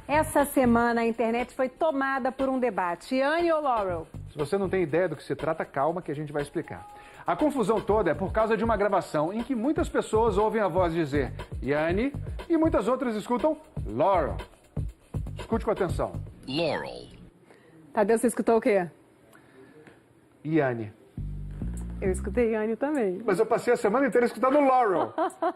Essa semana a internet foi tomada por um debate. Iane ou Laurel? Se você não tem ideia do que se trata, calma que a gente vai explicar. A confusão toda é por causa de uma gravação em que muitas pessoas ouvem a voz dizer Iane e muitas outras escutam Laurel. Escute com atenção. Laurel. Tadeu, você escutou o quê? Iane. Eu escutei Iane também. Mas eu passei a semana inteira escutando Laurel.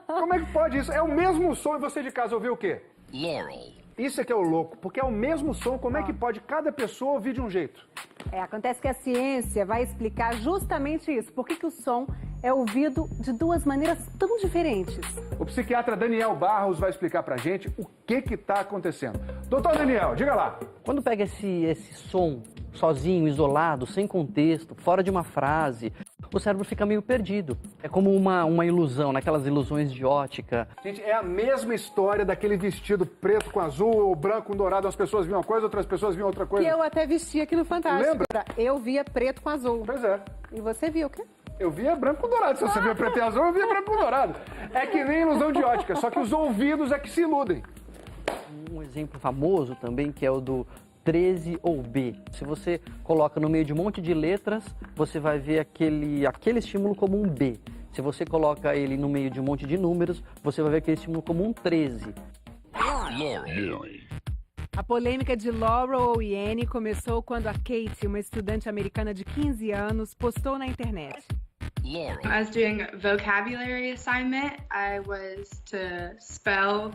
Como é que pode isso? É o mesmo som e você de casa ouviu o quê? Laurel. Isso é que é o louco, porque é o mesmo som, como é que pode cada pessoa ouvir de um jeito? Acontece que a ciência vai explicar justamente isso. Por que o som é ouvido de duas maneiras tão diferentes? O psiquiatra Daniel Barros vai explicar pra gente o que está acontecendo. Doutor Daniel, diga lá. Quando pega esse som sozinho, isolado, sem contexto, fora de uma frase, o cérebro fica meio perdido. É como uma ilusão, naquelas ilusões de ótica. Gente, é a mesma história daquele vestido preto com azul ou branco com dourado. As pessoas viam uma coisa, outras pessoas viam outra coisa. Que eu até vesti aqui no Fantástico. Lembra? Eu via preto com azul. Pois é. E você viu o quê? Eu via branco com dourado. Se você via preto e azul, eu via branco com dourado. É que nem ilusão de ótica, só que os ouvidos é que se iludem. Um exemplo famoso também, que é o do 13 ou B. Se você coloca no meio de um monte de letras, você vai ver aquele estímulo como um B. Se você coloca ele no meio de um monte de números, você vai ver aquele estímulo como um 13. Laurel. A polêmica de Laurel ou Iane começou quando a Katie, uma estudante americana de 15 anos, postou na internet. Laurel. I was doing a vocabulary assignment. I was to spell.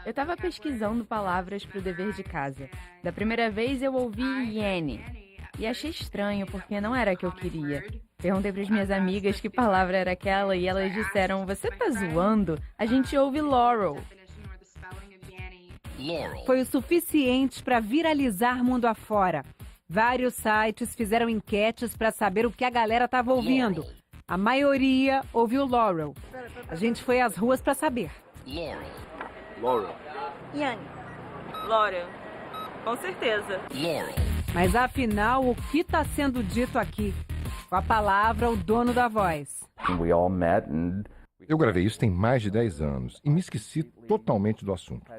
Eu estava pesquisando palavras para o dever de casa. Da primeira vez eu ouvi Iane e achei estranho porque não era a que eu queria. Perguntei para as minhas amigas que palavra era aquela e elas disseram: "Você tá zoando? A gente ouve Laurel." Laurel. Foi o suficiente para viralizar mundo afora. Vários sites fizeram enquetes para saber o que a galera estava ouvindo. A maioria ouviu Laurel. A gente foi às ruas para saber. Laurel. Laurel. Iane. Laurel. Com certeza. Laurel. Mas afinal, o que está sendo dito aqui? Com a palavra, o dono da voz. Eu gravei isso tem mais de 10 anos e me esqueci totalmente do assunto.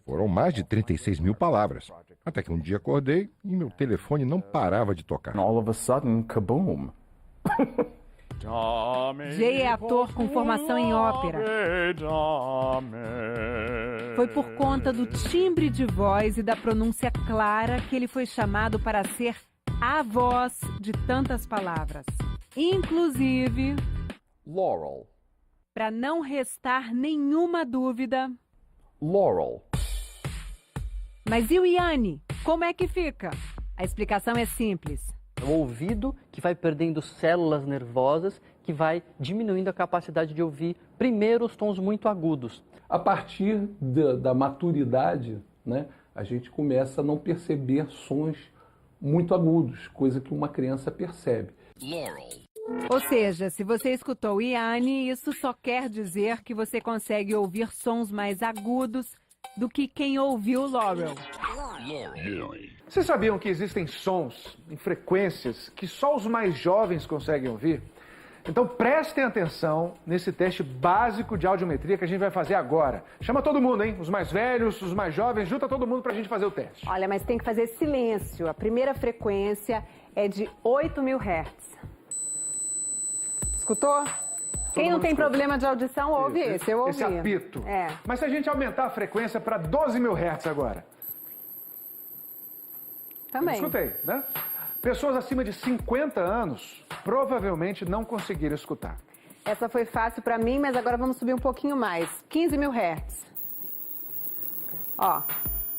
Foram mais de 36 mil palavras. Até que um dia acordei e meu telefone não parava de tocar. All of a sudden, kaboom. Jay é ator com formação em ópera. Foi por conta do timbre de voz e da pronúncia clara que ele foi chamado para ser a voz de tantas palavras. Inclusive, Laurel. para não restar nenhuma dúvida. Laurel. Mas e o Iane? Como é que fica? A explicação é simples. É o ouvido que vai perdendo células nervosas, que vai diminuindo a capacidade de ouvir, primeiro, os tons muito agudos. A partir da maturidade, né, a gente começa a não perceber sons muito agudos, coisa que uma criança percebe. Laurel. Ou seja, se você escutou Iane, isso só quer dizer que você consegue ouvir sons mais agudos do que quem ouviu Laurel. Laurel. Vocês sabiam que existem sons em frequências que só os mais jovens conseguem ouvir? Então prestem atenção nesse teste básico de audiometria que a gente vai fazer agora. Chama todo mundo, hein? Os mais velhos, os mais jovens, junta todo mundo pra gente fazer o teste. Olha, mas tem que fazer silêncio. A primeira frequência é de 8.000 Hz. Escutou? Quem não tem problema de audição, ouve esse. Eu ouvi. Esse apito. É. Mas se a gente aumentar a frequência para 12.000 Hz agora? Também. Escutei, né? Pessoas acima de 50 anos provavelmente não conseguiram escutar. Essa foi fácil pra mim, mas agora vamos subir um pouquinho mais. 15.000 Hz. Ó,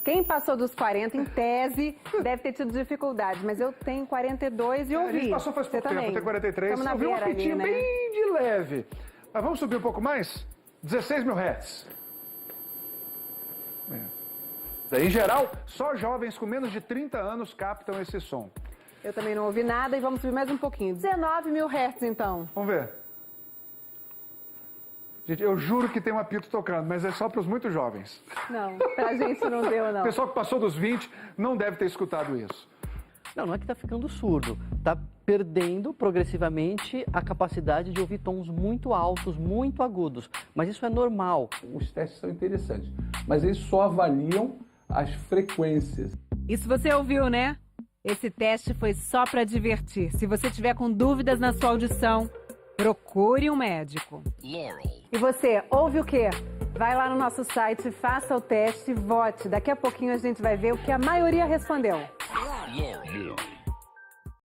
quem passou dos 40, em tese, deve ter tido dificuldade, mas eu tenho 42 e ouvi. A gente passou faz pouco tempo, tem 43, Estamos na ouviu um beira apitinho ali, né? bem de leve. Mas vamos subir um pouco mais? 16.000 Hz. Em geral, só jovens com menos de 30 anos captam esse som. Eu também não ouvi nada e vamos subir mais um pouquinho. 19.000 Hz, então. Vamos ver. Gente, eu juro que tem um apito tocando, mas é só para os muito jovens. Não, pra gente não deu, não. O pessoal que passou dos 20 não deve ter escutado isso. Não é que está ficando surdo. Está perdendo progressivamente a capacidade de ouvir tons muito altos, muito agudos. Mas isso é normal. Os testes são interessantes, mas eles só avaliam as frequências. Isso você ouviu, né? Esse teste foi só para divertir. Se você tiver com dúvidas na sua audição, procure um médico. Laurel. E você, ouve o quê? Vai lá no nosso site, faça o teste e vote. Daqui a pouquinho a gente vai ver o que a maioria respondeu. Laurel.